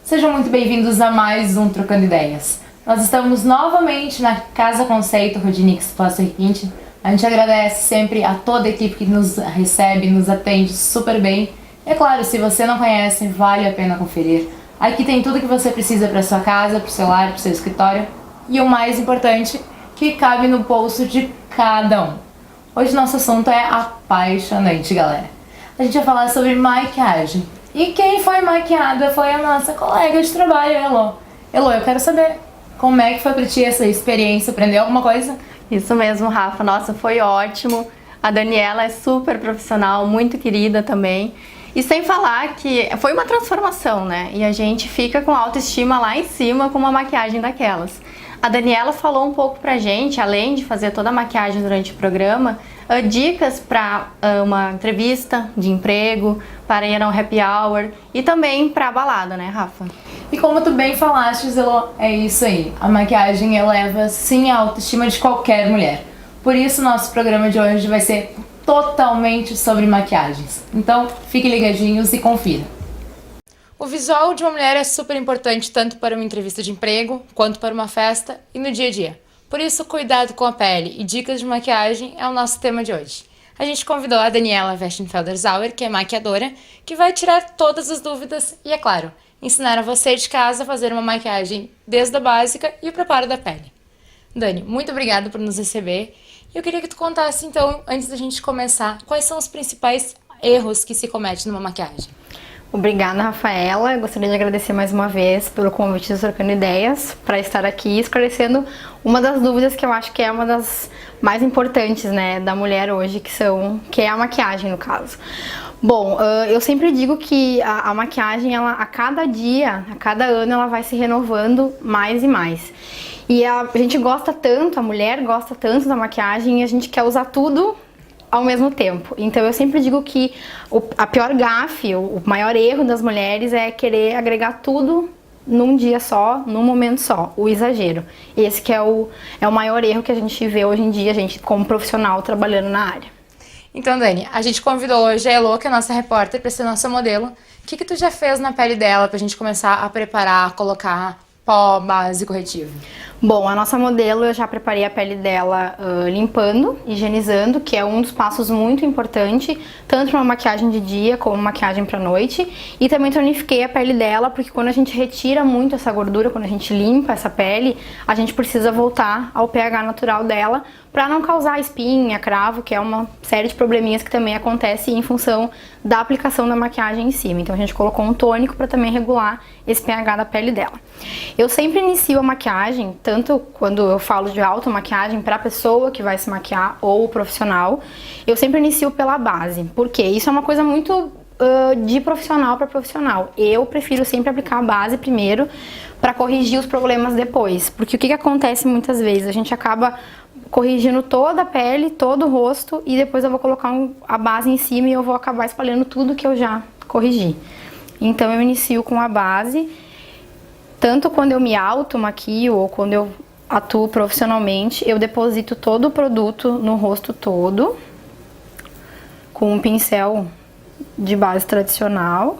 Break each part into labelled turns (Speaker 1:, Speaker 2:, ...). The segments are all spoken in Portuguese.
Speaker 1: Sejam muito bem-vindos a mais um Trocando Ideias. Nós estamos novamente na Casa Conceito Rodinix Passo Requinte. A gente agradece sempre a toda a equipe que nos recebe, nos atende super bem. É claro, se você não conhece, vale a pena conferir. Aqui tem tudo que você precisa para sua casa, para o seu lar, para o seu escritório. E o mais importante, que cabe no bolso de cada um. Hoje nosso assunto é apaixonante, galera. A gente vai falar sobre maquiagem. E quem foi maquiada foi a nossa colega de trabalho, Elo. Elo, eu quero saber como é que foi pra ti essa experiência, aprendeu alguma coisa?
Speaker 2: Isso mesmo, Rafa. Nossa, foi ótimo. A Daniela é super profissional, muito querida também. E sem falar que foi uma transformação, né? E a gente fica com a autoestima lá em cima com uma maquiagem daquelas. A Daniela falou um pouco pra gente, além de fazer toda a maquiagem durante o programa, dicas para uma entrevista de emprego, para ir a um happy hour e também para balada, né, Rafa?
Speaker 1: E como tu bem falaste, Elo, é isso aí. A maquiagem eleva sim a autoestima de qualquer mulher. Por isso nosso programa de hoje vai ser totalmente sobre maquiagens. Então, fiquem ligadinhos e confira. O visual de uma mulher é super importante tanto para uma entrevista de emprego, quanto para uma festa e no dia a dia. Por isso, cuidado com a pele e dicas de maquiagem é o nosso tema de hoje. A gente convidou a Daniela Westenfelder-Sauer, que é maquiadora, que vai tirar todas as dúvidas e, é claro, ensinar a você de casa a fazer uma maquiagem desde a básica e o preparo da pele. Dani, muito obrigada por nos receber. E eu queria que tu contasse, então, antes da gente começar, quais são os principais erros que se comete numa maquiagem.
Speaker 2: Obrigada, Rafaela. Eu gostaria de agradecer mais uma vez pelo convite do Trocando Ideias para estar aqui esclarecendo uma das dúvidas que eu acho que é uma das mais importantes, né, da mulher hoje, que é a maquiagem, no caso. Bom, eu sempre digo que a maquiagem, ela, a cada dia, a cada ano, ela vai se renovando mais e mais. E a gente gosta tanto, a mulher gosta tanto da maquiagem e a gente quer usar tudo ao mesmo tempo. Então eu sempre digo que a pior gafe, o maior erro das mulheres é querer agregar tudo num dia só, num momento só, o exagero. Esse que é o maior erro que a gente vê hoje em dia, a gente como profissional trabalhando na área.
Speaker 1: Então, Dani, a gente convidou hoje a Elo, que é a nossa repórter, para ser nossa modelo. O que tu já fez na pele dela pra gente começar a preparar, colocar pó, base, corretivo?
Speaker 2: Bom, a nossa modelo, eu já preparei a pele dela limpando, higienizando, que é um dos passos muito importante, tanto para uma maquiagem de dia como maquiagem para noite. E também tonifiquei a pele dela, porque quando a gente retira muito essa gordura, quando a gente limpa essa pele, a gente precisa voltar ao pH natural dela, para não causar espinha, cravo, que é uma série de probleminhas que também acontece em função da aplicação da maquiagem em cima. Então a gente colocou um tônico para também regular esse pH da pele dela. Eu sempre inicio a maquiagem, tanto quando eu falo de automaquiagem para a pessoa que vai se maquiar ou o profissional, eu sempre inicio pela base, porque isso é uma coisa muito de profissional para profissional. Eu prefiro sempre aplicar a base primeiro para corrigir os problemas depois, porque o que acontece muitas vezes? A gente acaba corrigindo toda a pele, todo o rosto e depois eu vou colocar a base em cima e eu vou acabar espalhando tudo que eu já corrigi. Então eu inicio com a base, tanto quando eu me auto-maquio ou quando eu atuo profissionalmente, eu deposito todo o produto no rosto todo, com um pincel de base tradicional.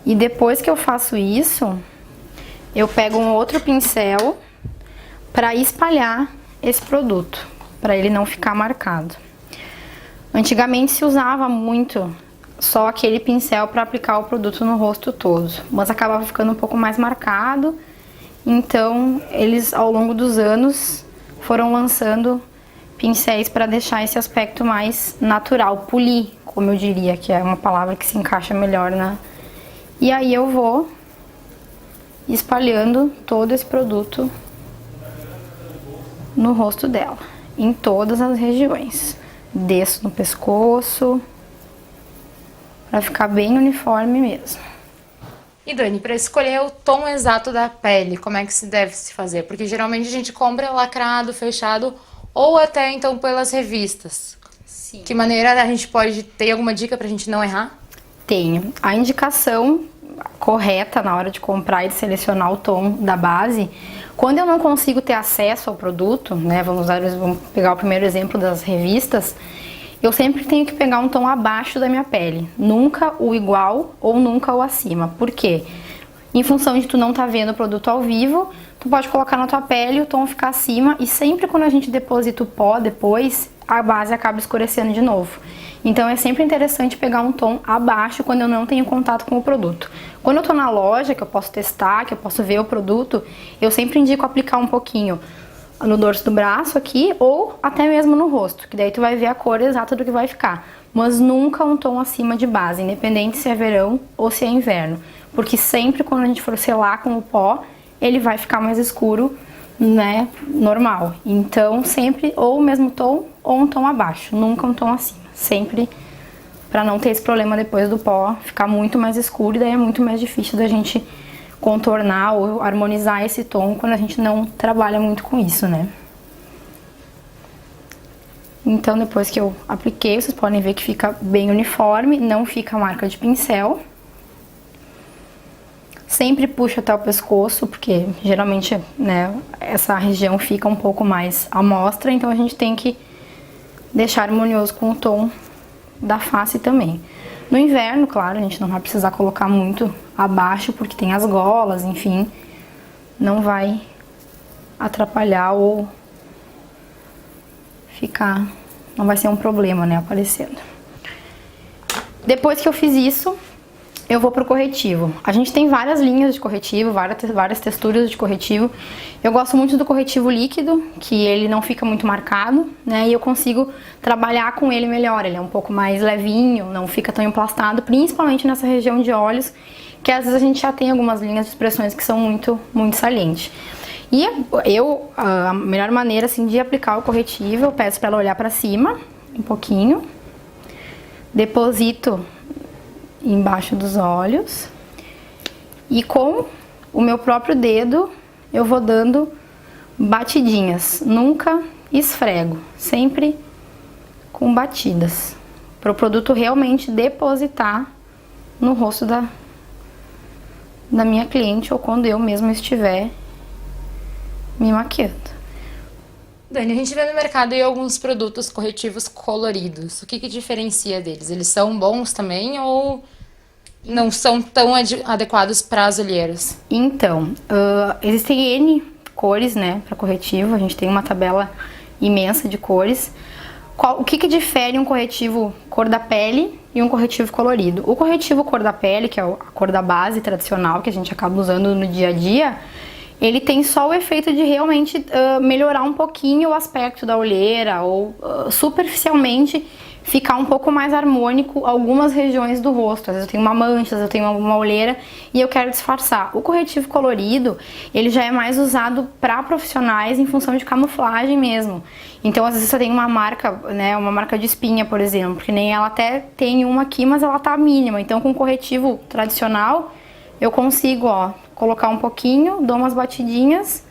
Speaker 2: E depois que eu faço isso, eu pego um outro pincel para espalhar esse produto, para ele não ficar marcado. Antigamente se usava muito só aquele pincel para aplicar o produto no rosto todo, mas acabava ficando um pouco mais marcado, então eles ao longo dos anos foram lançando pincéis para deixar esse aspecto mais natural, polir, como eu diria, que é uma palavra que se encaixa melhor na... E aí eu vou espalhando todo esse produto no rosto dela, em todas as regiões. Desço no pescoço, pra ficar bem uniforme mesmo.
Speaker 1: E Dani, para escolher o tom exato da pele, como é que se deve se fazer? Porque geralmente a gente compra lacrado, fechado, ou até então pelas revistas.
Speaker 2: Sim.
Speaker 1: Que maneira a gente pode ter alguma dica pra gente não errar?
Speaker 2: Tenho. A indicação correta na hora de comprar e de selecionar o tom da base, quando eu não consigo ter acesso ao produto, né, vamos pegar o primeiro exemplo das revistas, eu sempre tenho que pegar um tom abaixo da minha pele, nunca o igual ou nunca o acima. Por quê? Em função de tu não tá vendo o produto ao vivo, tu pode colocar na tua pele e o tom ficar acima, e sempre quando a gente deposita o pó depois, a base acaba escurecendo de novo. Então é sempre interessante pegar um tom abaixo quando eu não tenho contato com o produto. Quando eu tô na loja, que eu posso testar, que eu posso ver o produto, eu sempre indico aplicar um pouquinho no dorso do braço aqui, ou até mesmo no rosto, que daí tu vai ver a cor exata do que vai ficar. Mas nunca um tom acima de base, independente se é verão ou se é inverno. Porque sempre quando a gente for selar com o pó, ele vai ficar mais escuro, né, normal. Então sempre ou o mesmo tom ou um tom abaixo, nunca um tom acima. Sempre para não ter esse problema depois do pó ficar muito mais escuro, e daí é muito mais difícil da gente contornar ou harmonizar esse tom quando a gente não trabalha muito com isso, né? Então depois que eu apliquei, vocês podem ver que fica bem uniforme, não fica marca de pincel. Sempre puxo até o pescoço, porque geralmente, né, essa região fica um pouco mais à mostra, então a gente tem que deixar harmonioso com o tom da face também. No inverno, claro, a gente não vai precisar colocar muito abaixo, porque tem as golas, enfim, não vai atrapalhar ou ficar, não vai ser um problema, né, aparecendo. Depois que eu fiz isso, eu vou pro corretivo. A gente tem várias linhas de corretivo, várias texturas de corretivo. Eu gosto muito do corretivo líquido, que ele não fica muito marcado, né? E eu consigo trabalhar com ele melhor. Ele é um pouco mais levinho, não fica tão emplastado, principalmente nessa região de olhos, que às vezes a gente já tem algumas linhas de expressões que são muito salientes. E a melhor maneira assim de aplicar o corretivo, eu peço para ela olhar para cima um pouquinho, deposito embaixo dos olhos e com o meu próprio dedo eu vou dando batidinhas, nunca esfrego, sempre com batidas, para o produto realmente depositar no rosto da minha cliente ou quando eu mesma estiver me maquiando.
Speaker 1: Dani, a gente vê no mercado aí alguns produtos corretivos coloridos. O que diferencia deles? Eles são bons também ou não são tão adequados para as olheiras?
Speaker 2: Então, existem N cores, né, para corretivo. A gente tem uma tabela imensa de cores. O que difere um corretivo cor da pele e um corretivo colorido? O corretivo cor da pele, que é a cor da base tradicional que a gente acaba usando no dia a dia, ele tem só o efeito de realmente melhorar um pouquinho o aspecto da olheira ou superficialmente ficar um pouco mais harmônico algumas regiões do rosto. Às vezes eu tenho uma mancha, às vezes eu tenho uma olheira e eu quero disfarçar. O corretivo colorido, ele já é mais usado para profissionais em função de camuflagem mesmo. Então às vezes você tem uma marca, né, uma marca de espinha, por exemplo, que nem ela até tem uma aqui, mas ela tá mínima. Então com corretivo tradicional, eu consigo, ó, colocar um pouquinho, dou umas batidinhas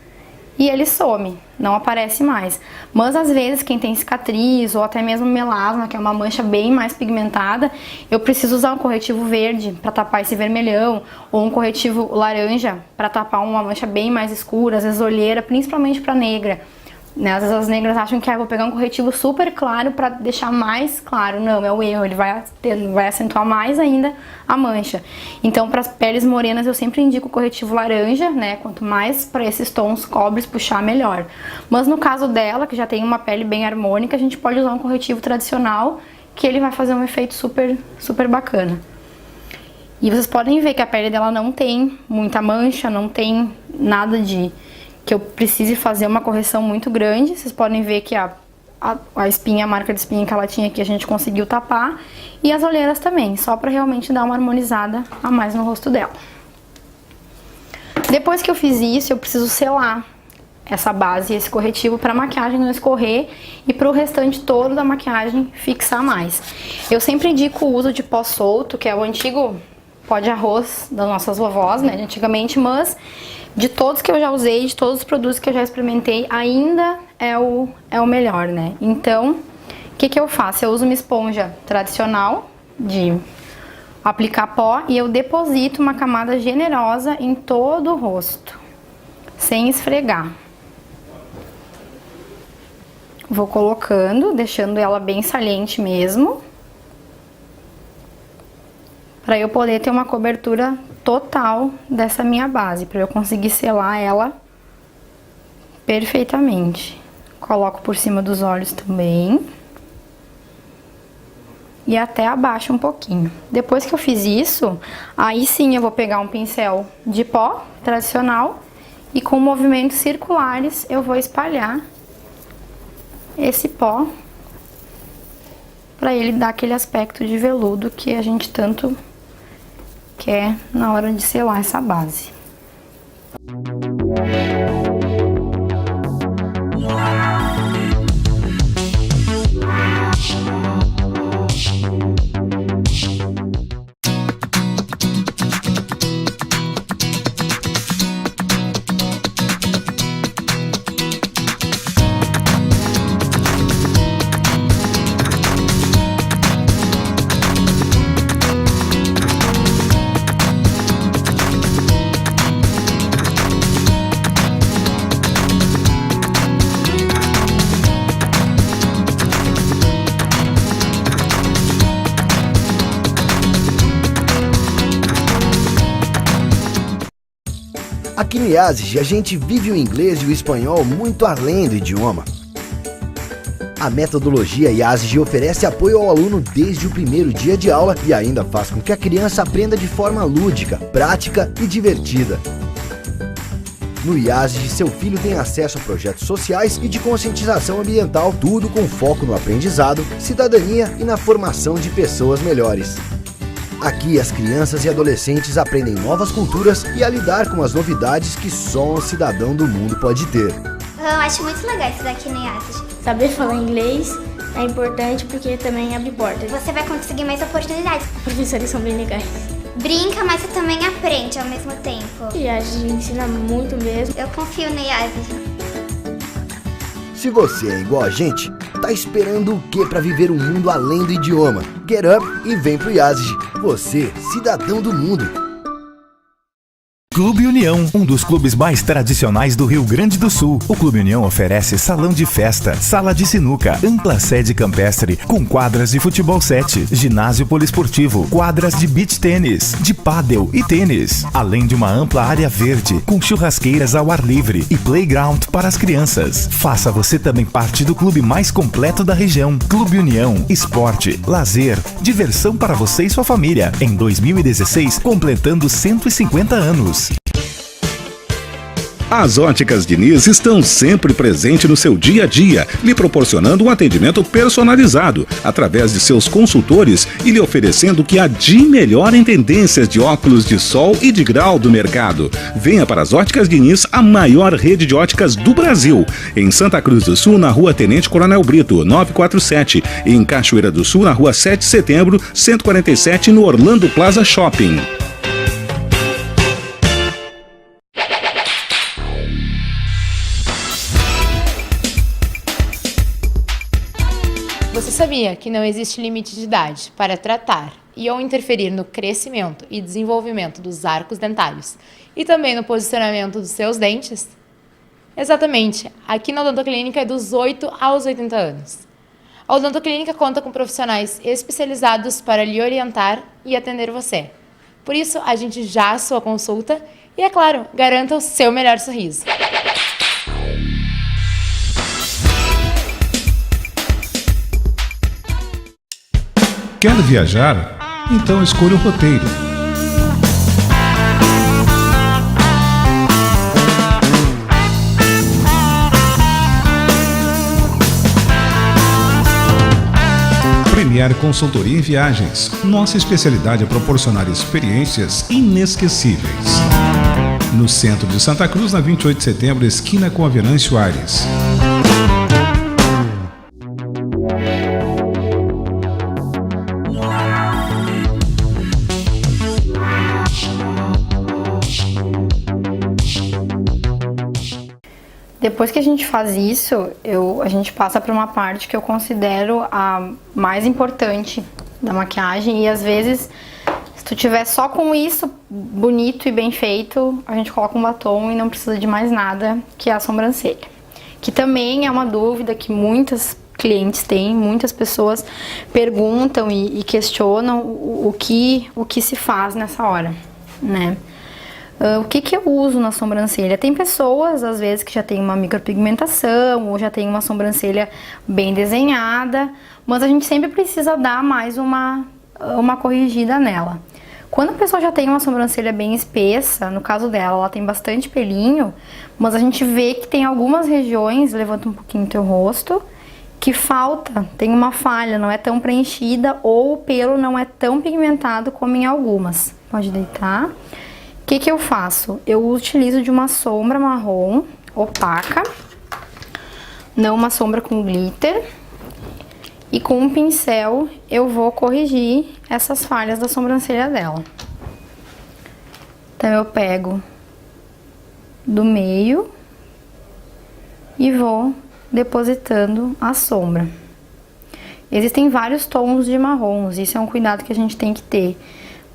Speaker 2: e ele some, não aparece mais. Mas às vezes quem tem cicatriz ou até mesmo melasma, que é uma mancha bem mais pigmentada, eu preciso usar um corretivo verde para tapar esse vermelhão, ou um corretivo laranja para tapar uma mancha bem mais escura, às vezes olheira, principalmente para negra. Né? Às vezes as negras acham que vou pegar um corretivo super claro para deixar mais claro. Não, é o erro, ele vai acentuar mais ainda a mancha. Então, para as peles morenas, eu sempre indico o corretivo laranja, né? Quanto mais para esses tons cobres puxar, melhor. Mas no caso dela, que já tem uma pele bem harmônica, a gente pode usar um corretivo tradicional, que ele vai fazer um efeito super bacana. E vocês podem ver que a pele dela não tem muita mancha, não tem nada que eu precise fazer uma correção muito grande. Vocês podem ver que a espinha, a marca de espinha que ela tinha aqui, a gente conseguiu tapar. E as olheiras também, só pra realmente dar uma harmonizada a mais no rosto dela. Depois que eu fiz isso, eu preciso selar essa base e esse corretivo para a maquiagem não escorrer e para o restante todo da maquiagem fixar mais. Eu sempre indico o uso de pó solto, que é o antigo pó de arroz das nossas vovós, né, antigamente, mas de todos que eu já usei, de todos os produtos que eu já experimentei, ainda é o melhor, né? Então, o que eu faço? Eu uso uma esponja tradicional de aplicar pó e eu deposito uma camada generosa em todo o rosto, sem esfregar. Vou colocando, deixando ela bem saliente mesmo, para eu poder ter uma cobertura total dessa minha base, para eu conseguir selar ela perfeitamente. Coloco por cima dos olhos também. E até abaixo um pouquinho. Depois que eu fiz isso, aí sim eu vou pegar um pincel de pó tradicional e com movimentos circulares eu vou espalhar esse pó para ele dar aquele aspecto de veludo que a gente tanto quer na hora de selar essa base.
Speaker 3: Aqui no IASIG, a gente vive o inglês e o espanhol muito além do idioma. A metodologia IASIG oferece apoio ao aluno desde o primeiro dia de aula e ainda faz com que a criança aprenda de forma lúdica, prática e divertida. No IASIG, seu filho tem acesso a projetos sociais e de conscientização ambiental, tudo com foco no aprendizado, cidadania e na formação de pessoas melhores. Aqui, as crianças e adolescentes aprendem novas culturas e a lidar com as novidades que só um cidadão do mundo pode ter.
Speaker 4: Eu acho muito legal isso daqui no IASIG.
Speaker 5: Saber falar inglês é importante porque também abre portas.
Speaker 4: Você vai conseguir mais oportunidades.
Speaker 5: Os professores são bem legais.
Speaker 4: Brinca, mas você também aprende ao mesmo tempo.
Speaker 5: E a gente ensina muito mesmo.
Speaker 4: Eu confio no IASIG.
Speaker 3: Se você é igual a gente, tá esperando o que para viver um mundo além do idioma? Get up e vem pro IASIG. Você, cidadão do mundo.
Speaker 6: Clube União, um dos clubes mais tradicionais do Rio Grande do Sul. O Clube União oferece salão de festa, sala de sinuca, ampla sede campestre, com quadras de futebol 7, ginásio poliesportivo, quadras de beach tênis, de pádel e tênis, além de uma ampla área verde, com churrasqueiras ao ar livre e playground para as crianças. Faça você também parte do clube mais completo da região. Clube União, esporte, lazer, diversão para você e sua família. Em 2016, completando 150 anos.
Speaker 7: As Óticas Diniz estão sempre presentes no seu dia a dia, lhe proporcionando um atendimento personalizado através de seus consultores e lhe oferecendo o que há de melhor em tendências de óculos de sol e de grau do mercado. Venha para as Óticas Diniz, a maior rede de óticas do Brasil. Em Santa Cruz do Sul, na Rua Tenente Coronel Brito, 947. E em Cachoeira do Sul, na Rua 7 de Setembro, 147, no Orlando Plaza Shopping.
Speaker 1: Você sabia que não existe limite de idade para tratar e ou interferir no crescimento e desenvolvimento dos arcos dentários e também no posicionamento dos seus dentes? Exatamente, aqui na Odontoclínica é dos 8 aos 80 anos. A Odontoclínica conta com profissionais especializados para lhe orientar e atender você. Por isso, agende já a sua consulta e, é claro, garanta o seu melhor sorriso.
Speaker 8: Quer viajar? Então escolha o roteiro. Premier Consultoria em Viagens. Nossa especialidade é proporcionar experiências inesquecíveis. no centro de Santa Cruz, na 28 de setembro, esquina com a Venâncio Aires.
Speaker 2: Depois que a gente faz isso, a gente passa para uma parte que eu considero a mais importante da maquiagem, e às vezes, se tu tiver só com isso bonito e bem feito, a gente coloca um batom e não precisa de mais nada, que é a sobrancelha. Que também é uma dúvida que muitas clientes têm, muitas pessoas perguntam e questionam o que se faz nessa hora, né? O que eu uso na sobrancelha? Tem pessoas, às vezes, que já tem uma micropigmentação ou já tem uma sobrancelha bem desenhada, mas a gente sempre precisa dar mais uma corrigida nela. Quando a pessoa já tem uma sobrancelha bem espessa, no caso dela, ela tem bastante pelinho, mas a gente vê que tem algumas regiões, levanta um pouquinho o teu rosto, que falta, tem uma falha, não é tão preenchida ou o pelo não é tão pigmentado como em algumas. Pode deitar. O que eu faço? Eu utilizo de uma sombra marrom opaca, não uma sombra com glitter, e com um pincel eu vou corrigir essas falhas da sobrancelha dela. Então eu pego do meio e vou depositando a sombra. Existem vários tons de marrons, isso é um cuidado que a gente tem que ter.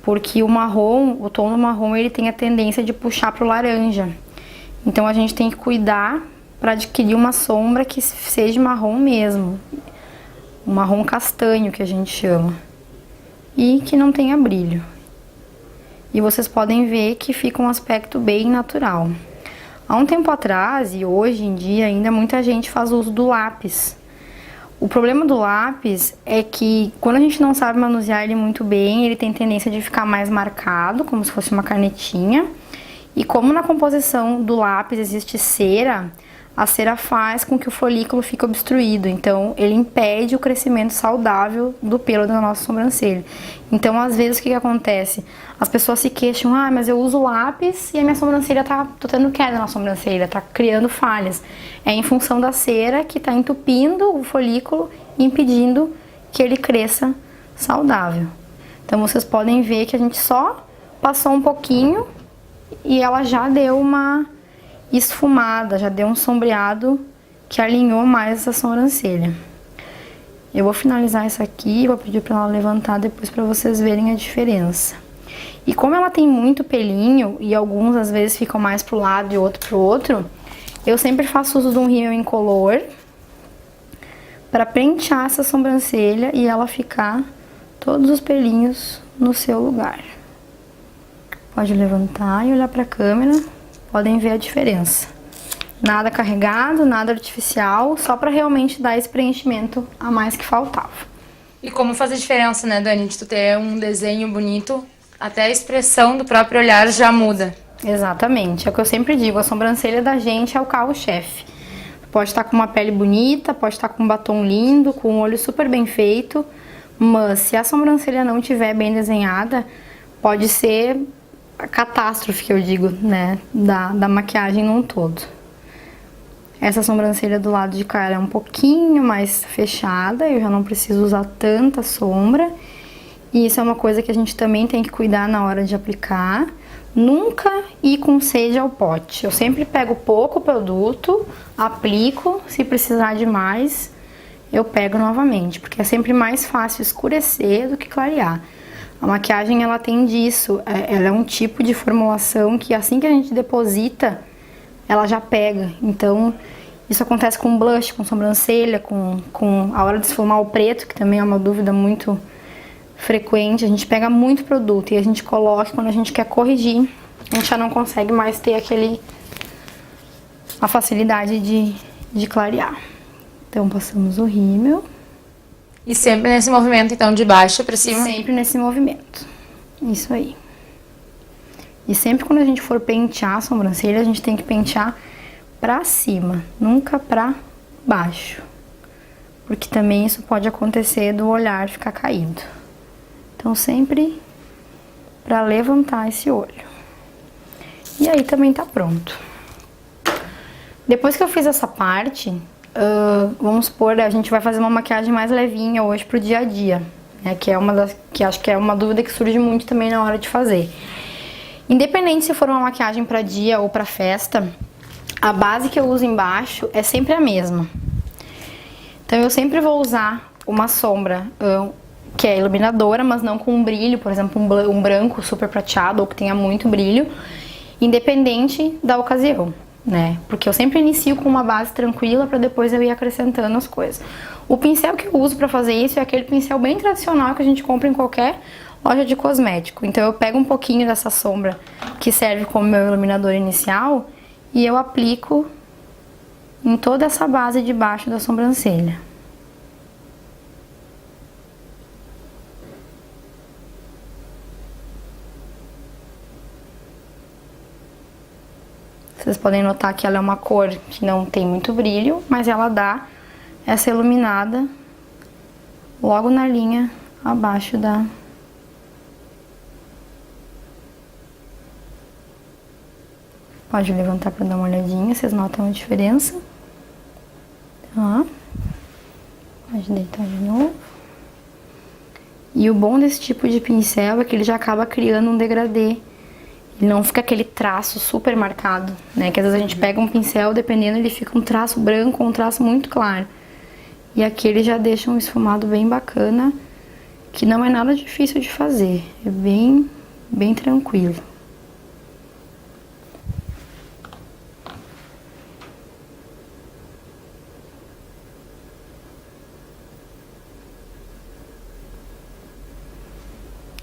Speaker 2: Porque o tom do marrom, ele tem a tendência de puxar para o laranja. Então a gente tem que cuidar para adquirir uma sombra que seja marrom mesmo. Um marrom castanho, que a gente chama. E que não tenha brilho. E vocês podem ver que fica um aspecto bem natural. Há um tempo atrás, e hoje em dia ainda, muita gente faz uso do lápis. O problema do lápis é que quando a gente não sabe manusear ele muito bem, ele tem tendência de ficar mais marcado, como se fosse uma canetinha. E como na composição do lápis existe cera, a cera faz com que o folículo fique obstruído. Então, ele impede o crescimento saudável do pelo da nossa sobrancelha. Então, às vezes, o que acontece? As pessoas se queixam, mas eu uso lápis e a minha sobrancelha tô tendo queda na sobrancelha, tá criando falhas. É em função da cera que tá entupindo o folículo e impedindo que ele cresça saudável. Então, vocês podem ver que a gente só passou um pouquinho e ela já deu uma esfumada, já deu um sombreado que alinhou mais essa sobrancelha. Eu vou finalizar essa aqui, vou pedir para ela levantar depois para vocês verem a diferença. E como ela tem muito pelinho e alguns às vezes ficam mais pro lado e outro pro outro, eu sempre faço uso de um rímel incolor para pentear essa sobrancelha e ela ficar todos os pelinhos no seu lugar. Pode levantar e olhar para a câmera. Podem ver a diferença. Nada carregado, nada artificial, só para realmente dar esse preenchimento a mais que faltava.
Speaker 1: E como faz a diferença, né, Dani, de tu ter um desenho bonito, até a expressão do próprio olhar já muda.
Speaker 2: Exatamente, é o que eu sempre digo, a sobrancelha da gente é o carro-chefe. Pode estar com uma pele bonita, pode estar com um batom lindo, com um olho super bem feito, mas se a sobrancelha não estiver bem desenhada, pode ser a catástrofe, que eu digo, né, da maquiagem num todo. Essa sobrancelha do lado de cá é um pouquinho mais fechada, eu já não preciso usar tanta sombra. E isso é uma coisa que a gente também tem que cuidar na hora de aplicar. Nunca ir com sede ao pote. Eu sempre pego pouco produto, aplico, se precisar de mais, eu pego novamente, porque é sempre mais fácil escurecer do que clarear. A maquiagem, ela tem disso, ela é um tipo de formulação que assim que a gente deposita, ela já pega. Então, isso acontece com blush, com sobrancelha, com a hora de esfumar o preto, que também é uma dúvida muito frequente. A gente pega muito produto e a gente coloca, quando a gente quer corrigir, a gente já não consegue mais ter a facilidade de clarear. Então, passamos o rímel.
Speaker 1: E sempre nesse movimento, então, de baixo pra cima?
Speaker 2: Sempre nesse movimento. Isso aí. E sempre quando a gente for pentear a sobrancelha, a gente tem que pentear pra cima, nunca pra baixo. Porque também isso pode acontecer do olhar ficar caído. Então, sempre pra levantar esse olho. E aí também tá pronto. Depois que eu fiz essa parte, vamos supor, a gente vai fazer uma maquiagem mais levinha hoje pro dia a dia, né? Que acho que é uma dúvida que surge muito também na hora de fazer. Independente se for uma maquiagem para dia ou para festa, a base que eu uso embaixo é sempre a mesma. Então eu sempre vou usar uma sombra que é iluminadora, mas não com um brilho, por exemplo, um branco super prateado ou que tenha muito brilho, independente da ocasião, né? Porque eu sempre inicio com uma base tranquila para depois eu ir acrescentando as coisas. O pincel que eu uso para fazer isso é aquele pincel bem tradicional que a gente compra em qualquer loja de cosmético. Então eu pego um pouquinho dessa sombra que serve como meu iluminador inicial e eu aplico em toda essa base de baixo da sobrancelha. Vocês podem notar que ela é uma cor que não tem muito brilho, mas ela dá essa iluminada logo na linha abaixo da... Pode levantar para dar uma olhadinha, vocês notam a diferença. Tá. Pode deitar de novo. E o bom desse tipo de pincel é que ele já acaba criando um degradê. Ele não fica aquele traço super marcado, né? Que às vezes a gente pega um pincel, dependendo, ele fica um traço branco ou um traço muito claro. E aqui ele já deixa um esfumado bem bacana, que não é nada difícil de fazer. É bem tranquilo.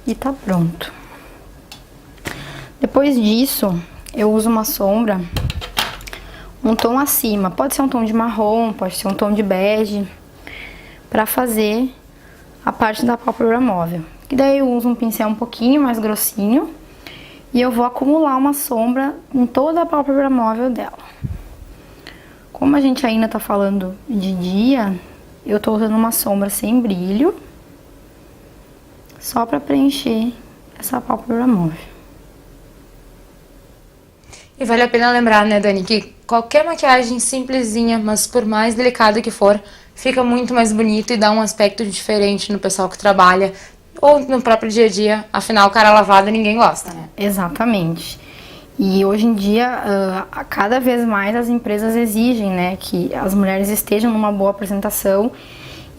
Speaker 2: E tá pronto. Depois disso, eu uso uma sombra, um tom acima. Pode ser um tom de marrom, pode ser um tom de bege, pra fazer a parte da pálpebra móvel. E daí eu uso um pincel um pouquinho mais grossinho e eu vou acumular uma sombra em toda a pálpebra móvel dela. Como a gente ainda tá falando de dia, eu tô usando uma sombra sem brilho, só pra preencher essa pálpebra móvel.
Speaker 1: E vale a pena lembrar, né, Dani, que qualquer maquiagem simplesinha, mas por mais delicada que for, fica muito mais bonito e dá um aspecto diferente no pessoal que trabalha ou no próprio dia a dia. Afinal, cara lavada ninguém gosta, né?
Speaker 2: Exatamente. E hoje em dia, cada vez mais as empresas exigem, né, que as mulheres estejam numa boa apresentação.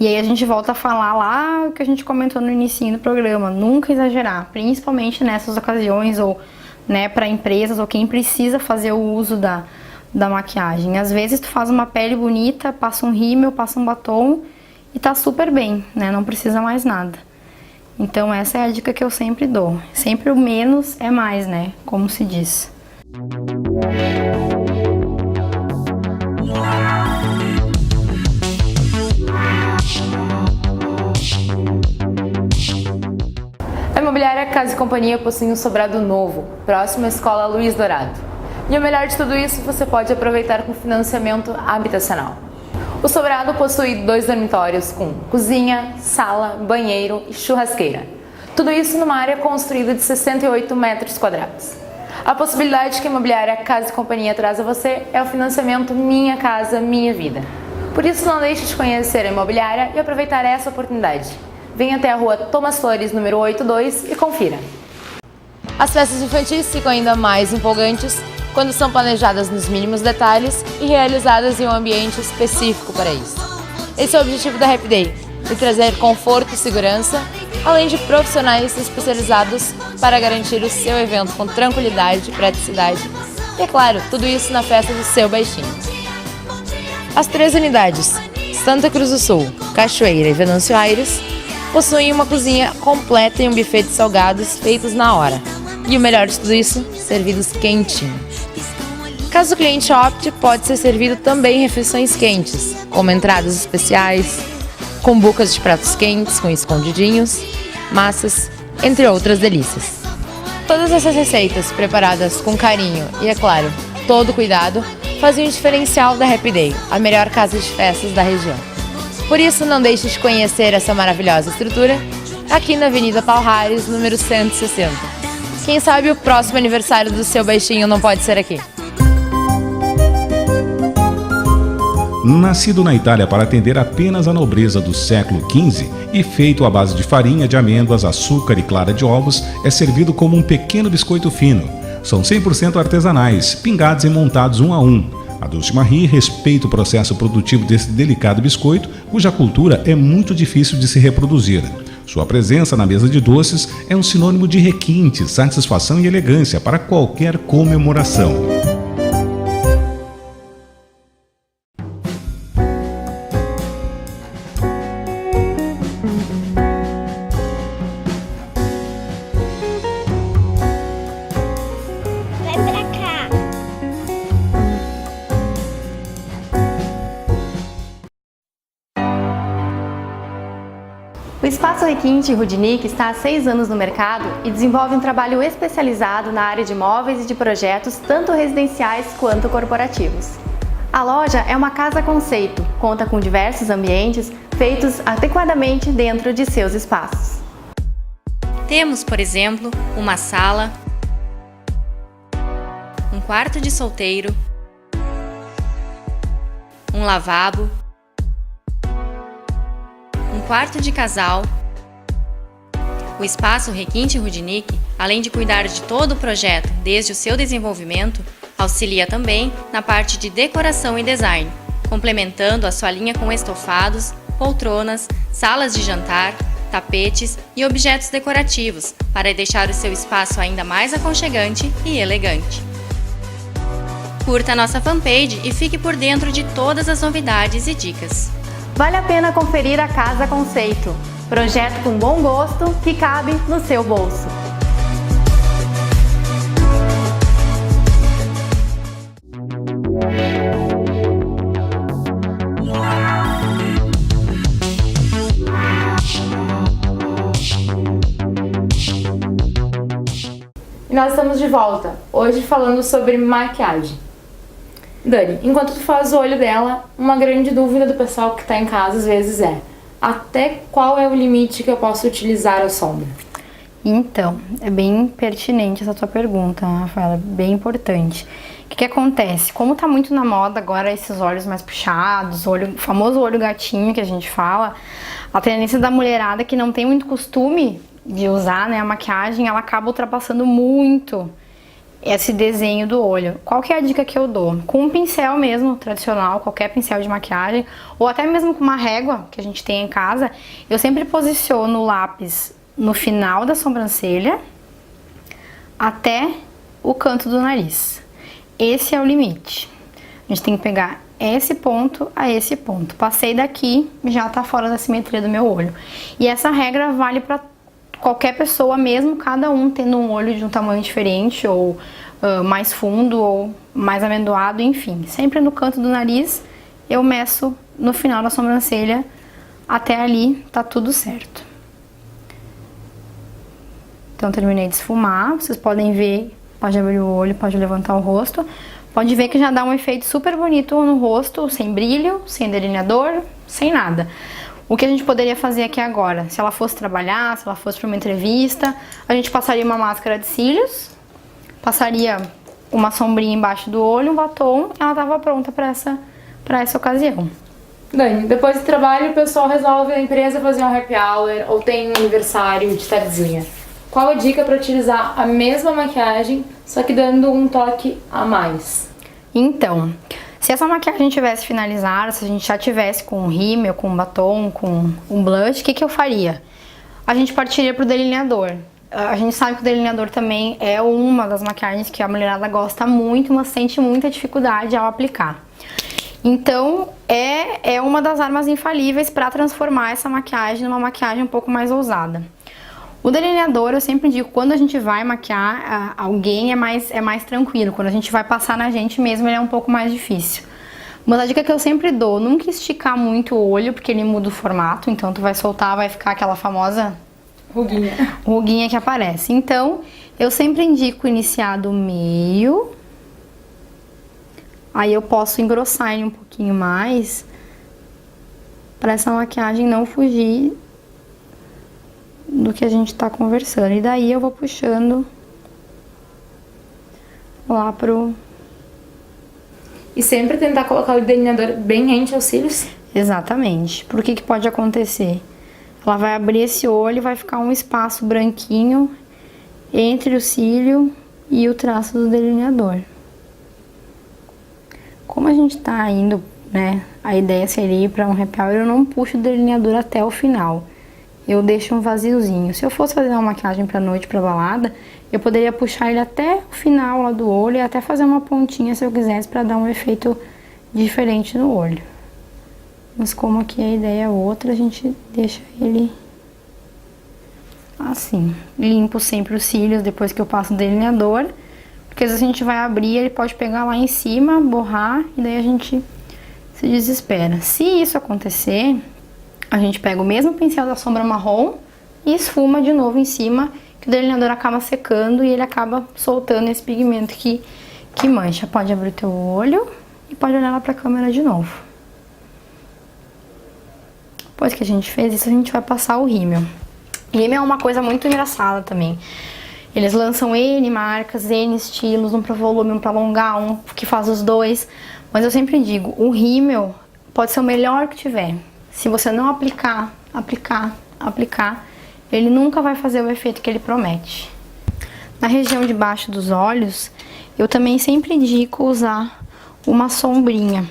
Speaker 2: E aí a gente volta a falar lá o que a gente comentou no início do programa, nunca exagerar, principalmente nessas ocasiões ou, né, para empresas ou quem precisa fazer o uso da maquiagem. Às vezes tu faz uma pele bonita, passa um rímel, passa um batom e tá super bem, né, não precisa mais nada. Então essa é a dica que eu sempre dou. Sempre o menos é mais, né, como se diz.
Speaker 1: A Imobiliária Casa e Companhia possui um sobrado novo, próximo à Escola Luiz Dourado. E o melhor de tudo isso, você pode aproveitar com financiamento habitacional. O sobrado possui 2 dormitórios com cozinha, sala, banheiro e churrasqueira. Tudo isso numa área construída de 68 metros quadrados. A possibilidade que a Imobiliária Casa e Companhia traz a você é o financiamento Minha Casa Minha Vida. Por isso, não deixe de conhecer a imobiliária e aproveitar essa oportunidade. Venha até a rua Thomas Flores, número 82 e confira. As festas infantis ficam ainda mais empolgantes quando são planejadas nos mínimos detalhes e realizadas em um ambiente específico para isso. Esse é o objetivo da Happy Day, de trazer conforto e segurança, além de profissionais especializados para garantir o seu evento com tranquilidade, praticidade e, é claro, tudo isso na festa do seu baixinho. As 3 unidades, Santa Cruz do Sul, Cachoeira e Venâncio Aires, possuem uma cozinha completa e um buffet de salgados feitos na hora. E o melhor de tudo isso, servidos quentinhos. Caso o cliente opte, pode ser servido também refeições quentes, como entradas especiais, cumbucas de pratos quentes com escondidinhos, massas, entre outras delícias. Todas essas receitas preparadas com carinho e, é claro, todo cuidado, fazem o diferencial da Happy Day, a melhor casa de festas da região. Por isso, não deixe de conhecer essa maravilhosa estrutura aqui na Avenida Palhares, número 160. Quem sabe o próximo aniversário do seu baixinho não pode ser aqui.
Speaker 8: Nascido na Itália para atender apenas a nobreza do século XV e feito à base de farinha de amêndoas, açúcar e clara de ovos, é servido como um pequeno biscoito fino. São 100% artesanais, pingados e montados um a um. A Dulce Marie respeita o processo produtivo desse delicado biscoito, cuja cultura é muito difícil de se reproduzir. Sua presença na mesa de doces é um sinônimo de requinte, satisfação e elegância para qualquer comemoração.
Speaker 2: O Espaço Requinte Rudnick está há 6 anos no mercado e desenvolve um trabalho especializado na área de móveis e de projetos tanto residenciais quanto corporativos. A loja é uma casa conceito, conta com diversos ambientes feitos adequadamente dentro de seus espaços.
Speaker 9: Temos, por exemplo, uma sala, um quarto de solteiro, um lavabo, um quarto de casal. O Espaço Requinte Rudnick, além de cuidar de todo o projeto desde o seu desenvolvimento, auxilia também na parte de decoração e design, complementando a sua linha com estofados, poltronas, salas de jantar, tapetes e objetos decorativos para deixar o seu espaço ainda mais aconchegante e elegante. Curta a nossa fanpage e fique por dentro de todas as novidades e dicas.
Speaker 2: Vale a pena conferir a Casa Conceito, projeto com bom gosto que cabe no seu bolso.
Speaker 1: E nós estamos de volta, hoje falando sobre maquiagem. Dani, enquanto tu faz o olho dela, uma grande dúvida do pessoal que tá em casa às vezes é: até qual é o limite que eu posso utilizar a sombra?
Speaker 2: Então, é bem pertinente essa tua pergunta, Rafaela, bem importante. O que acontece? Como tá muito na moda agora esses olhos mais puxados, o famoso olho gatinho que a gente fala, a tendência da mulherada que não tem muito costume de usar, né, a maquiagem, ela acaba ultrapassando muito esse desenho do olho. Qual que é a dica que eu dou? Com um pincel mesmo, tradicional, qualquer pincel de maquiagem, ou até mesmo com uma régua que a gente tem em casa, eu sempre posiciono o lápis no final da sobrancelha até o canto do nariz. Esse é o limite. A gente tem que pegar esse ponto a esse ponto. Passei daqui, já tá fora da simetria do meu olho. E essa regra vale para qualquer pessoa, mesmo cada um tendo um olho de um tamanho diferente, ou mais fundo, ou mais amendoado, enfim. Sempre no canto do nariz, eu meço no final da sobrancelha, até ali tá tudo certo. Então terminei de esfumar, vocês podem ver, pode abrir o olho, pode levantar o rosto. Pode ver que já dá um efeito super bonito no rosto, sem brilho, sem delineador, sem nada. O que a gente poderia fazer aqui agora? Se ela fosse trabalhar, se ela fosse para uma entrevista, a gente passaria uma máscara de cílios, passaria uma sombrinha embaixo do olho, um batom, e ela estava pronta para essa ocasião.
Speaker 1: Dani, depois do trabalho o pessoal resolve na empresa fazer um happy hour ou tem um aniversário de tardezinha. Qual a dica para utilizar a mesma maquiagem, só que dando um toque a mais?
Speaker 2: Então, se essa maquiagem tivesse finalizada, se a gente já tivesse com um rímel, com um batom, com um blush, o que eu faria? A gente partiria pro delineador. A gente sabe que o delineador também é uma das maquiagens que a mulherada gosta muito, mas sente muita dificuldade ao aplicar. Então, é uma das armas infalíveis para transformar essa maquiagem numa maquiagem um pouco mais ousada. O delineador, eu sempre digo, quando a gente vai maquiar alguém é mais tranquilo. Quando a gente vai passar na gente mesmo, ele é um pouco mais difícil. Mas a dica que eu sempre dou, nunca esticar muito o olho, porque ele muda o formato. Então tu vai soltar, vai ficar aquela famosa ruguinha que aparece. Então, eu sempre indico iniciar do meio. Aí eu posso engrossar ele um pouquinho mais, para essa maquiagem não fugir do que a gente tá conversando. E daí eu vou puxando lá pro...
Speaker 1: E sempre tentar colocar o delineador bem rente aos cílios?
Speaker 2: Exatamente. Por que pode acontecer? Ela vai abrir esse olho e vai ficar um espaço branquinho entre o cílio e o traço do delineador. Como a gente tá indo, né, a ideia seria ir para um happy hour, eu não puxo o delineador até o final. Eu deixo um vaziozinho. Se eu fosse fazer uma maquiagem pra noite, pra balada, eu poderia puxar ele até o final lá do olho e até fazer uma pontinha se eu quisesse pra dar um efeito diferente no olho. Mas como aqui a ideia é outra, a gente deixa ele assim. Limpo sempre os cílios depois que eu passo o delineador, porque às vezes a gente vai abrir, ele pode pegar lá em cima, borrar, e daí a gente se desespera. Se isso acontecer, a gente pega o mesmo pincel da sombra marrom e esfuma de novo em cima, que o delineador acaba secando e ele acaba soltando esse pigmento que mancha. Pode abrir o teu olho e pode olhar lá pra câmera de novo. Depois que a gente fez isso, a gente vai passar o rímel. Rímel é uma coisa muito engraçada também. Eles lançam N marcas, N estilos, um pra volume, um pra alongar, um que faz os dois. Mas eu sempre digo, o rímel pode ser o melhor que tiver. Se você não aplicar, ele nunca vai fazer o efeito que ele promete. Na região de baixo dos olhos, eu também sempre indico usar uma sombrinha.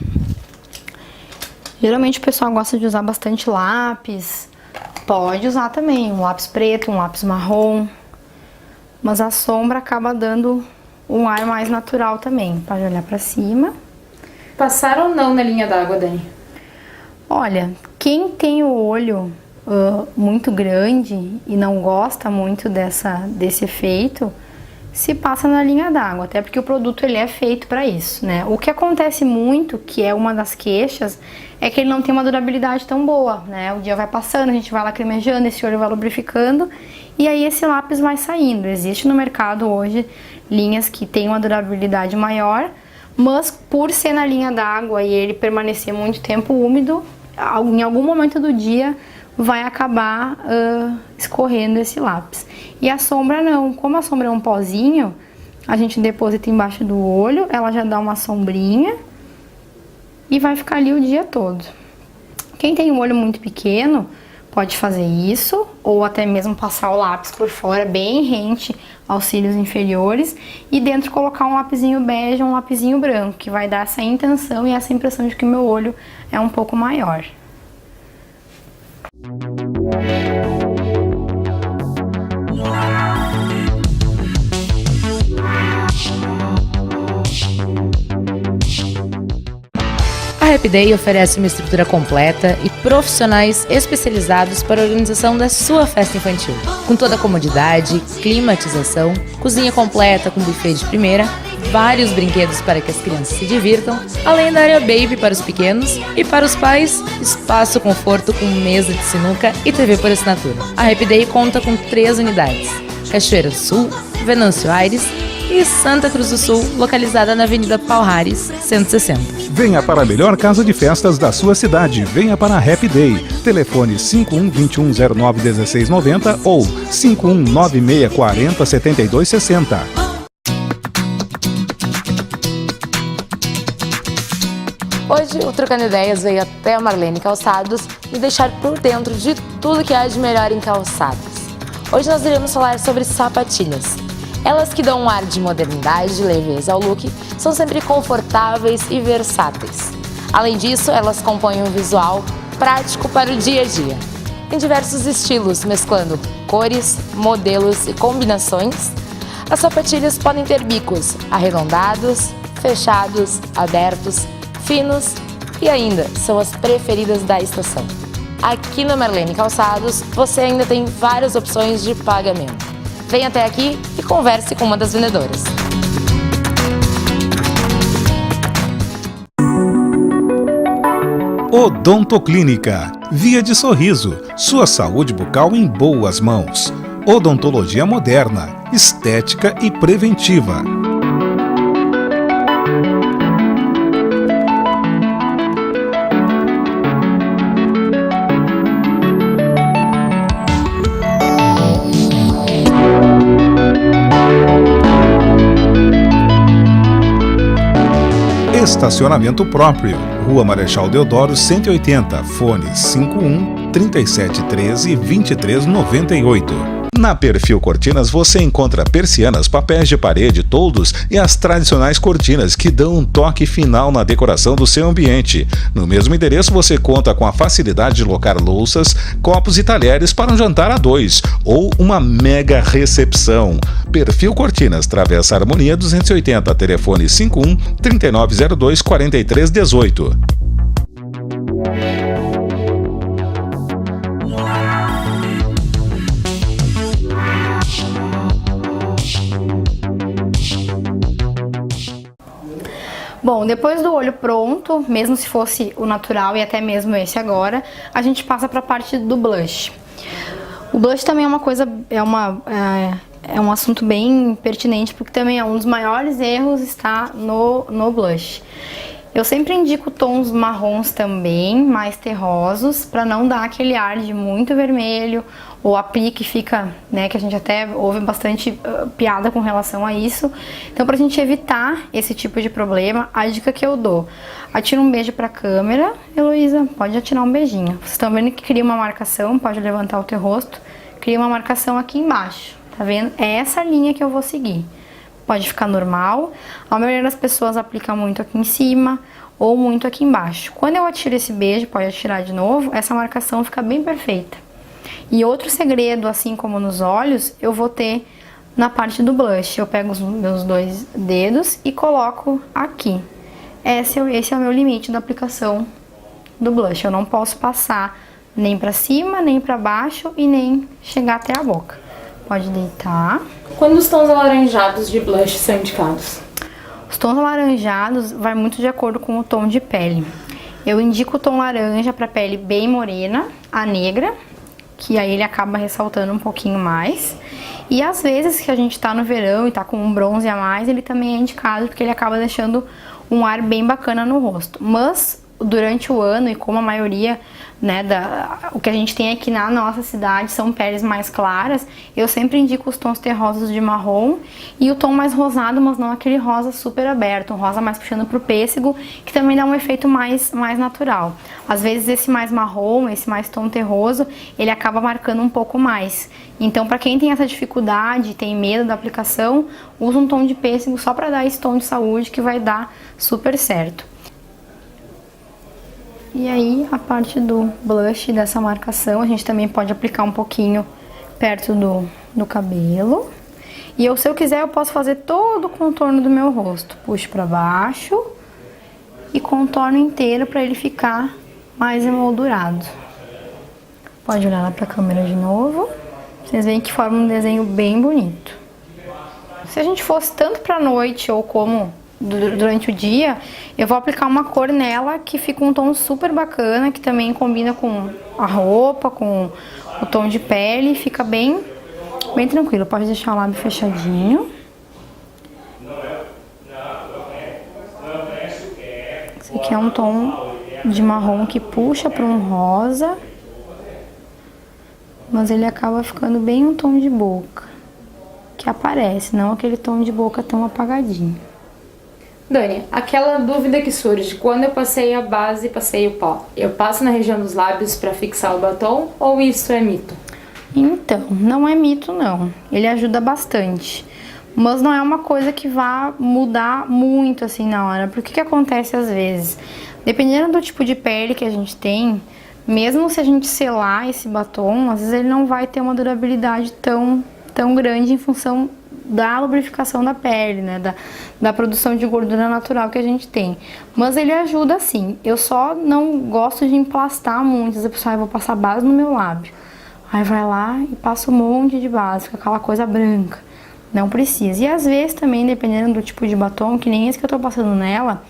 Speaker 2: Geralmente o pessoal gosta de usar bastante lápis. Pode usar também um lápis preto, um lápis marrom. Mas a sombra acaba dando um ar mais natural também. Pode olhar pra cima.
Speaker 1: Passar ou não na linha d'água, Dani?
Speaker 2: Olha, quem tem o olho muito grande e não gosta muito desse efeito, se passa na linha d'água, até porque o produto ele é feito para isso, né? O que acontece muito, que é uma das queixas, é que ele não tem uma durabilidade tão boa, né? O dia vai passando, a gente vai lacrimejando, esse olho vai lubrificando e aí esse lápis vai saindo. Existe no mercado hoje linhas que têm uma durabilidade maior, mas por ser na linha d'água e ele permanecer muito tempo úmido, em algum momento do dia vai acabar escorrendo esse lápis. E a sombra não, como a sombra é um pozinho, a gente deposita embaixo do olho, ela já dá uma sombrinha e vai ficar ali o dia todo. Quem tem um olho muito pequeno pode fazer isso, ou até mesmo passar o lápis por fora bem rente aos cílios inferiores e dentro colocar um lapisinho bege ou um lapisinho branco, que vai dar essa intenção e essa impressão de que o meu olho é um pouco maior.
Speaker 1: A Happy Day oferece uma estrutura completa e profissionais especializados para a organização da sua festa infantil. Com toda a comodidade, climatização, cozinha completa com buffet de primeira, vários brinquedos para que as crianças se divirtam, além da área baby para os pequenos e para os pais, espaço conforto com mesa de sinuca e TV por assinatura. A Happy Day conta com 3 unidades: Cachoeira do Sul, Venâncio Aires e Santa Cruz do Sul, localizada na Avenida Palhares, 160.
Speaker 8: Venha para a melhor casa de festas da sua cidade. Venha para a Happy Day. Telefone 5121091690 ou 5196407260.
Speaker 1: Hoje o Trocando Ideias veio até a Marlene Calçados me deixar por dentro de tudo que há de melhor em calçados. Hoje nós iremos falar sobre sapatilhas. Elas que dão um ar de modernidade e leveza ao look, são sempre confortáveis e versáteis. Além disso, elas compõem um visual prático para o dia a dia, em diversos estilos, mesclando cores, modelos e combinações. As sapatilhas podem ter bicos arredondados, fechados, abertos, finos e ainda são as preferidas da estação. Aqui na Marlene Calçados, você ainda tem várias opções de pagamento. Venha até aqui e converse com uma das vendedoras.
Speaker 8: Odontoclínica. Via de Sorriso. Sua saúde bucal em boas mãos. Odontologia moderna, estética e preventiva. estacionamento próprio. Rua Marechal Deodoro 180, fone 51 3713 2398. Na Perfil Cortinas você encontra persianas, papéis de parede, toldos e as tradicionais cortinas que dão um toque final na decoração do seu ambiente. No mesmo endereço você conta com a facilidade de locar louças, copos e talheres para um jantar a 2 ou uma mega recepção. Perfil Cortinas, Travessa Harmonia 280, telefone 51 3902 4318.
Speaker 2: Bom, depois do olho pronto, mesmo se fosse o natural e até mesmo esse agora, a gente passa para a parte do blush. O blush também é uma coisa, é um assunto bem pertinente, porque também é um dos maiores erros está no blush. Eu sempre indico tons marrons também, mais terrosos, para não dar aquele ar de muito vermelho, ou a pele que fica, né, que a gente até ouve bastante piada com relação a isso. Então, pra gente evitar esse tipo de problema, a dica que eu dou: atira um beijo pra câmera, Heloísa, pode atirar um beijinho. Vocês estão vendo que cria uma marcação, pode levantar o teu rosto, cria uma marcação aqui embaixo, tá vendo? É essa linha que eu vou seguir. Pode ficar normal, a maioria das pessoas aplica muito aqui em cima ou muito aqui embaixo. Quando eu atiro esse beijo, pode atirar de novo, essa marcação fica bem perfeita. E outro segredo, assim como nos olhos, eu vou ter na parte do blush. Eu pego os meus 2 dedos e coloco aqui. Esse é o meu limite da aplicação do blush. Eu não posso passar nem pra cima, nem pra baixo e nem chegar até a boca. Pode deitar.
Speaker 1: Quando os tons alaranjados de blush são indicados?
Speaker 2: Os tons alaranjados vai muito de acordo com o tom de pele. Eu indico o tom laranja para pele bem morena, a negra, que aí ele acaba ressaltando um pouquinho mais. E às vezes que a gente tá no verão e tá com um bronze a mais, ele também é indicado porque ele acaba deixando um ar bem bacana no rosto. Mas durante o ano, e como a maioria, né, o que a gente tem aqui na nossa cidade são peles mais claras, eu sempre indico os tons terrosos de marrom e o tom mais rosado, mas não aquele rosa super aberto, um rosa mais puxando pro pêssego, que também dá um efeito mais natural. Às vezes esse mais marrom, esse mais tom terroso, ele acaba marcando um pouco mais. Então, para quem tem essa dificuldade, tem medo da aplicação, usa um tom de pêssego só para dar esse tom de saúde que vai dar super certo. E aí, a parte do blush, dessa marcação, a gente também pode aplicar um pouquinho perto do cabelo. E se eu quiser, eu posso fazer todo o contorno do meu rosto. Puxo pra baixo e contorno inteiro pra ele ficar mais emoldurado. Pode olhar lá pra câmera de novo. Vocês veem que forma um desenho bem bonito. Se a gente fosse tanto pra noite ou como durante o dia, eu vou aplicar uma cor nela que fica um tom super bacana, que também combina com a roupa, com o tom de pele, fica bem tranquilo. Pode deixar o lábio fechadinho. Esse aqui é um tom de marrom que puxa para um rosa, mas ele acaba ficando bem um tom de boca, que aparece, não aquele tom de boca tão apagadinho.
Speaker 1: Dani, aquela dúvida que surge, quando eu passei a base e passei o pó, eu passo na região dos lábios para fixar o batom ou isso é mito?
Speaker 2: Então, não é mito não, ele ajuda bastante, mas não é uma coisa que vá mudar muito assim na hora, porque o que acontece às vezes? Dependendo do tipo de pele que a gente tem, mesmo se a gente selar esse batom, às vezes ele não vai ter uma durabilidade tão grande em função da lubrificação da pele, né, da produção de gordura natural que a gente tem. Mas ele ajuda sim. Eu só não gosto de emplastar muito. Às vezes a pessoa, eu vou passar base no meu lábio. Aí vai lá e passa um monte de base, fica aquela coisa branca. Não precisa. E às vezes também, dependendo do tipo de batom, que nem esse que eu tô passando nela,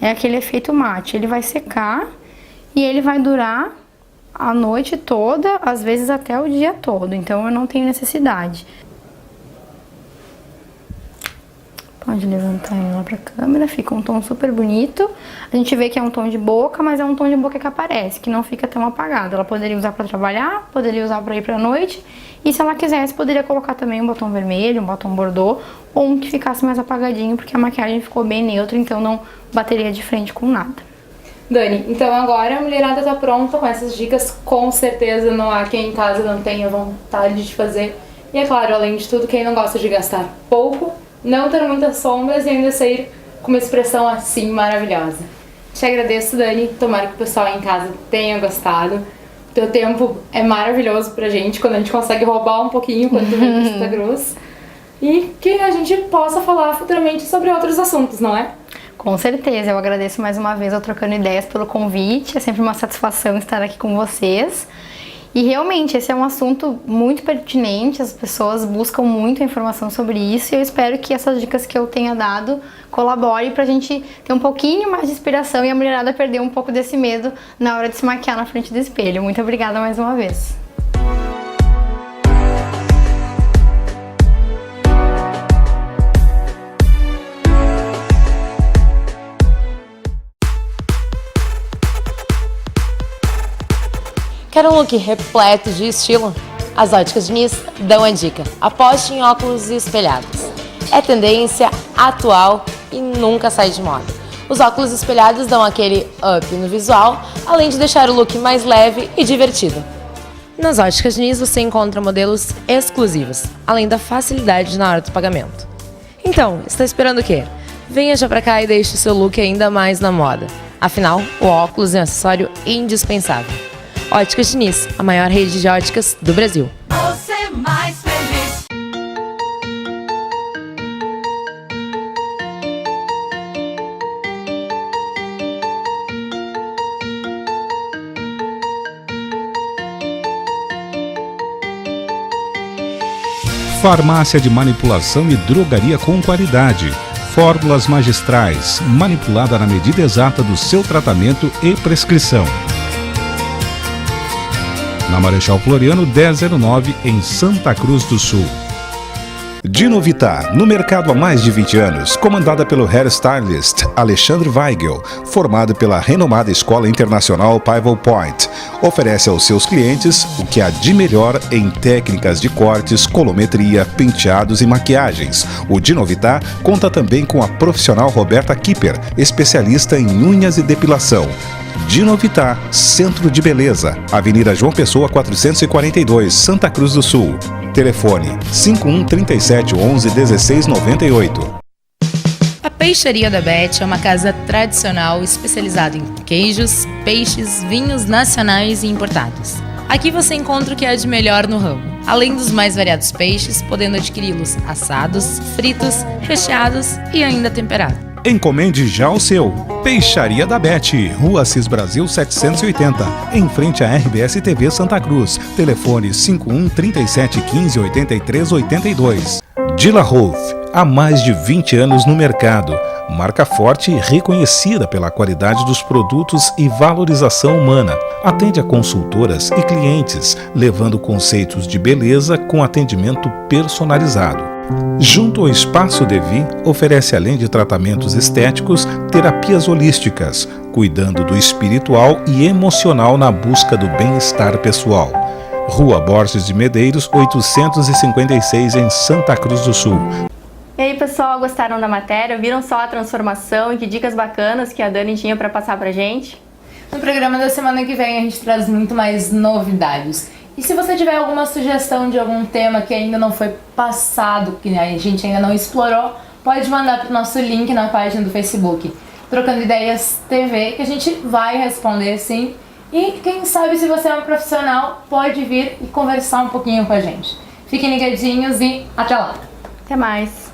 Speaker 2: é aquele efeito mate. Ele vai secar e ele vai durar a noite toda, às vezes até o dia todo. Então eu não tenho necessidade. Pode levantar ele lá pra câmera, fica um tom super bonito. A gente vê que é um tom de boca, mas é um tom de boca que aparece, que não fica tão apagado. Ela poderia usar pra trabalhar, poderia usar pra ir pra noite. E se ela quisesse, poderia colocar também um batom vermelho, um batom bordô, ou um que ficasse mais apagadinho, porque a maquiagem ficou bem neutra, então não bateria de frente com nada.
Speaker 1: Dani, então agora a mulherada tá pronta com essas dicas, com certeza não há quem em casa não tenha vontade de fazer. E é claro, além de tudo, quem não gosta de gastar pouco, não ter muitas sombras e ainda sair com uma expressão assim maravilhosa. Te agradeço, Dani, tomara que o pessoal em casa tenha gostado. Teu tempo é maravilhoso pra gente, quando a gente consegue roubar um pouquinho quando tu vem pra Santa Cruz. E que a gente possa falar futuramente sobre outros assuntos, não é?
Speaker 2: Com certeza, eu agradeço mais uma vez ao Trocando Ideias pelo convite, é sempre uma satisfação estar aqui com vocês. E realmente, esse é um assunto muito pertinente, as pessoas buscam muita informação sobre isso e eu espero que essas dicas que eu tenha dado colaborem pra gente ter um pouquinho mais de inspiração e a mulherada perder um pouco desse medo na hora de se maquiar na frente do espelho. Muito obrigada mais uma vez.
Speaker 10: Quer um look repleto de estilo? As Óticas Diniz dão a dica. Aposte em óculos espelhados. É tendência, atual e nunca sai de moda. Os óculos espelhados dão aquele up no visual, além de deixar o look mais leve e divertido. Nas Óticas Diniz você encontra modelos exclusivos, além da facilidade na hora do pagamento. Então, está esperando o quê? Venha já pra cá e deixe o seu look ainda mais na moda. Afinal, o óculos é um acessório indispensável. Óticas Diniz, a maior rede de óticas do Brasil.
Speaker 11: Você mais feliz.
Speaker 8: Farmácia de manipulação e drogaria com qualidade. Fórmulas magistrais, manipulada na medida exata do seu tratamento e prescrição. Na Marechal Floriano 1009, em Santa Cruz do Sul. Dinovita, no mercado há mais de 20 anos, comandada pelo hairstylist Alexandre Weigel, formado pela renomada Escola Internacional Pivot Point, oferece aos seus clientes o que há de melhor em técnicas de cortes, colometria, penteados e maquiagens. O Dinovita conta também com a profissional Roberta Kipper, especialista em unhas e depilação. Dinovita, Centro de Beleza, Avenida João Pessoa 442, Santa Cruz do Sul. Telefone 51 37 11 16 98.
Speaker 1: A Peixaria da Beth é uma casa tradicional especializada em queijos, peixes, vinhos nacionais e importados. Aqui você encontra o que há de melhor no ramo, além dos mais variados peixes, podendo adquiri-los assados, fritos, recheados e ainda temperados.
Speaker 8: Encomende já o seu. Peixaria da Beth, Rua Assis Brasil 780, em frente à RBS TV Santa Cruz. Telefone 51 37 15 83 82. Dilla Rolf, há mais de 20 anos no mercado. Marca forte e reconhecida pela qualidade dos produtos e valorização humana. Atende a consultoras e clientes, levando conceitos de beleza com atendimento personalizado. Junto ao Espaço Devi, oferece além de tratamentos estéticos, terapias holísticas, cuidando do espiritual e emocional na busca do bem-estar pessoal. Rua Borges de Medeiros, 856, em Santa Cruz do Sul.
Speaker 12: E aí, pessoal, gostaram da matéria? Viram só a transformação e que dicas bacanas que a Dani tinha para passar pra gente?
Speaker 1: No programa da semana que vem a gente traz muito mais novidades. E se você tiver alguma sugestão de algum tema que ainda não foi passado, que a gente ainda não explorou, pode mandar para o nosso link na página do Facebook, Trocando Ideias TV, que a gente vai responder sim. E quem sabe, se você é um profissional, pode vir e conversar um pouquinho com a gente. Fiquem ligadinhos e até lá!
Speaker 12: Até mais!